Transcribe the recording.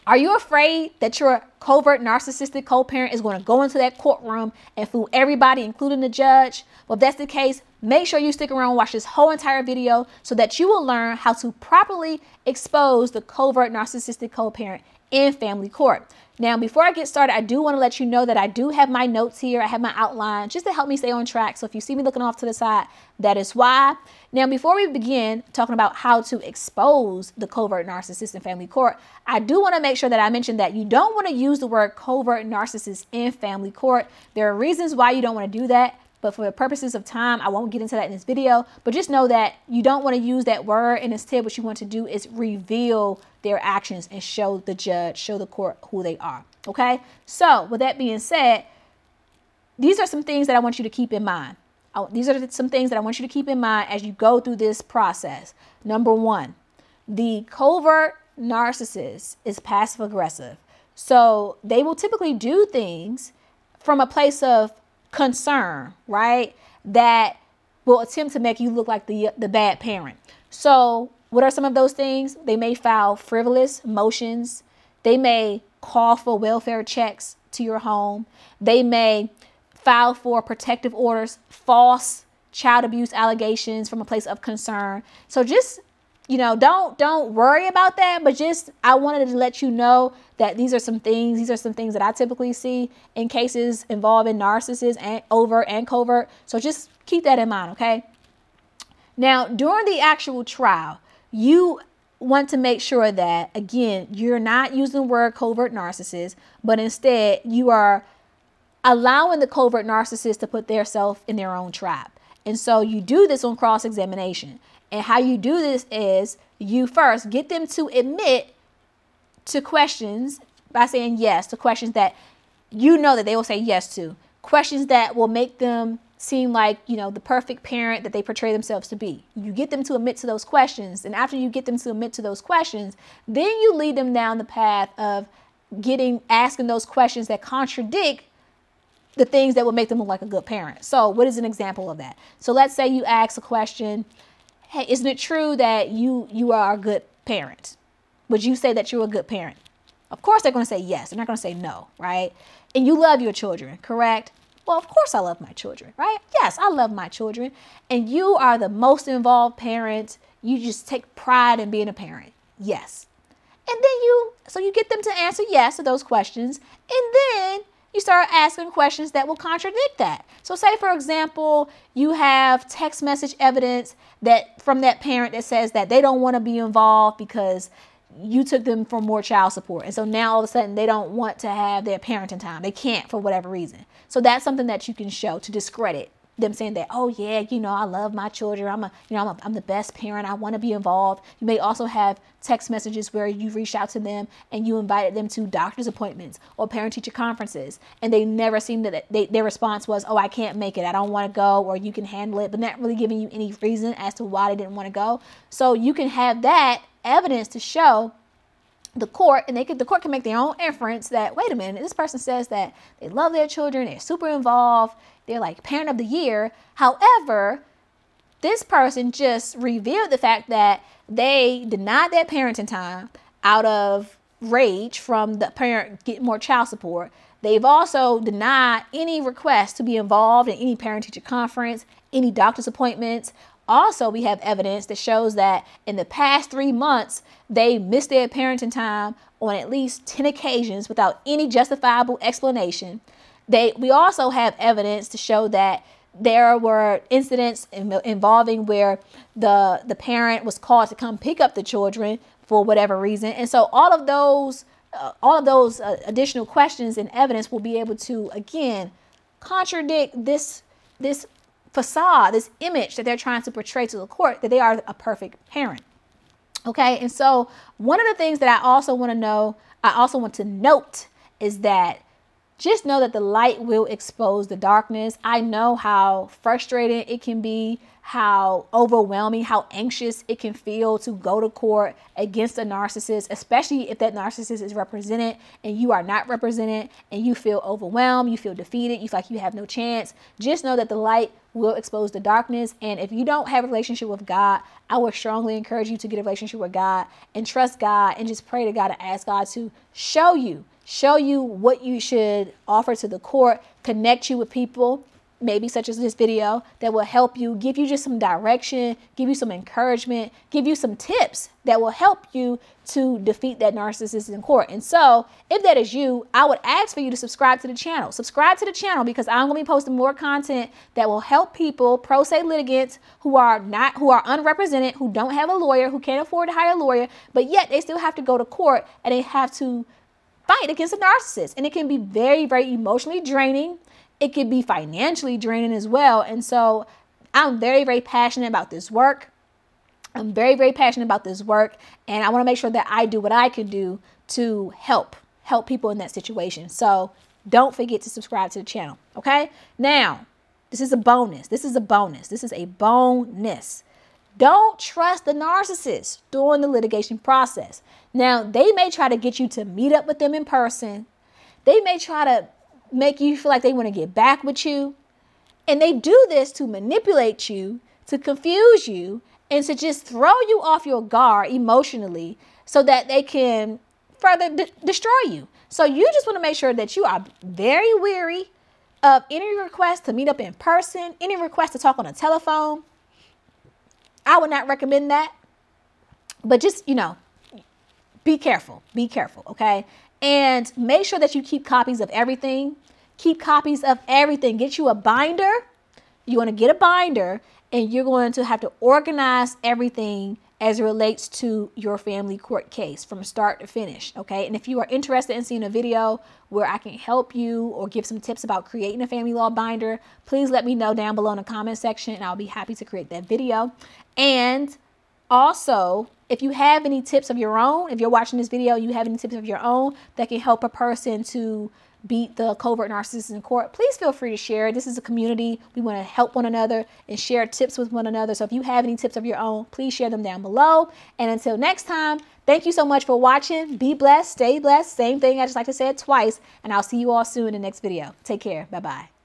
Are you afraid that your covert narcissistic co-parent is going to go into that courtroom and fool everybody, including the judge? Well, if that's the case, make sure you stick around and watch this whole entire video so that you will learn how to properly expose the covert narcissistic co-parent in family court. Now, before I get started, I do want to let you know that I do have my notes here. I have my outline just to help me stay on track. So if you see me looking off to the side, that is why. Now, before we begin talking about how to expose the covert narcissist in family court, I do want to make sure that I mention that you don't want to use the word covert narcissist in family court. There are reasons why you don't want to do that, but for the purposes of time, I won't get into that in this video. But just know that you don't want to use that word, and instead what you want to do is reveal their actions and show the judge, show the court who they are. Okay? So with that being said, these are some things that I want you to keep in mind. These are some things that I want you to keep in mind as you go through this process. Number one, the covert narcissist is passive aggressive. So they will typically do things from a place of concern, right? That will attempt to make you look like the bad parent. So what are some of those things? They may file frivolous motions. They may call for welfare checks to your home. They may file for protective orders, false child abuse allegations from a place of concern. So just, don't worry about that, but just, I wanted to let you know that these are some things that I typically see in cases involving narcissists and overt and covert. So just keep that in mind, okay? Now, during the actual trial, you want to make sure that, again, you're not using the word covert narcissist, but instead you are allowing the covert narcissist to put themselves in their own trap. And so you do this on cross-examination. And how you do this is you first get them to admit to questions by saying yes to questions that you know that they will say yes to. Questions that will make them seem like, the perfect parent that they portray themselves to be. You get them to admit to those questions. And after you get them to admit to those questions, then you lead them down the path of asking those questions that contradict the things that will make them look like a good parent. So what is an example of that? So let's say you ask a question, hey, isn't it true that you are a good parent? Would you say that you're a good parent? Of course they're going to say yes. They're not going to say no, right? And you love your children, correct? Well, of course I love my children, right? Yes, I love my children. And you are the most involved parent. You just take pride in being a parent. Yes. And then you get them to answer yes to those questions. And then you start asking questions that will contradict that. So say, for example, you have text message evidence that from that parent that says that they don't want to be involved because you took them for more child support. And so now all of a sudden they don't want to have their parenting time. They can't for whatever reason. So that's something that you can show to discredit them saying that, oh yeah, I love my children. I'm the best parent. I want to be involved. You may also have text messages where you reached out to them and you invited them to doctor's appointments or parent teacher conferences. And they never seemed that their response was, oh, I can't make it. I don't want to go, or you can handle it, but not really giving you any reason as to why they didn't want to go. So you can have that evidence to show the court, and the court can make their own inference that, wait a minute, this person says that they love their children, they're super involved, they're like parent of the year. However, this person just revealed the fact that they denied their parenting time out of rage from the parent getting more child support. They've also denied any request to be involved in any parent-teacher conference, any doctor's appointments. Also, we have evidence that shows that in the past 3 months, they missed their parenting time on at least 10 occasions without any justifiable explanation. We also have evidence to show that there were incidents involving where the parent was called to come pick up the children for whatever reason. And so all of those additional questions and evidence will be able to, again, contradict this facade, this image that they're trying to portray to the court, that they are a perfect parent. Okay. And so one of the things that I also want to note is that just know that the light will expose the darkness. I know how frustrating it can be, how overwhelming, how anxious it can feel to go to court against a narcissist, especially if that narcissist is represented and you are not represented and you feel overwhelmed, you feel defeated, you feel like you have no chance. Just know that the light will expose the darkness. And if you don't have a relationship with God, I would strongly encourage you to get a relationship with God and trust God and just pray to God and ask God to show you what you should offer to the court, connect you with people, maybe such as this video, that will help you, give you just some direction, give you some encouragement, give you some tips that will help you to defeat that narcissist in court. And so if that is you, I would ask for you to subscribe to the channel. Subscribe to the channel because I'm going to be posting more content that will help people, pro se litigants who are unrepresented, who don't have a lawyer, who can't afford to hire a lawyer, but yet they still have to go to court and they have to fight against a narcissist. And it can be very, very emotionally draining. It could be financially draining as well. And so I'm very, very passionate about this work. I'm very, very passionate about this work. And I want to make sure that I do what I can do to help people in that situation. So don't forget to subscribe to the channel. Okay. Now, this is a bonus. This is a bonus. This is a bonus. Don't trust the narcissist during the litigation process. Now, they may try to get you to meet up with them in person. They may try to make you feel like they want to get back with you. And they do this to manipulate you, to confuse you, and to just throw you off your guard emotionally so that they can further destroy you. So you just want to make sure that you are very wary of any request to meet up in person, any request to talk on a telephone. I would not recommend that. But just, be careful. Be careful, okay? And make sure that you keep copies of everything. Keep copies of everything. Get you a binder. You want to get a binder and you're going to have to organize everything as it relates to your family court case from start to finish. Okay. And if you are interested in seeing a video where I can help you or give some tips about creating a family law binder, please let me know down below in the comment section and I'll be happy to create that video. And also, if you have any tips of your own, if you're watching this video, you have any tips of your own that can help a person to beat the covert narcissist in court, please feel free to share. This is a community. We want to help one another and share tips with one another. So if you have any tips of your own, please share them down below. And until next time, thank you so much for watching. Be blessed. Stay blessed. Same thing. I just like to say it twice. And I'll see you all soon in the next video. Take care. Bye-bye.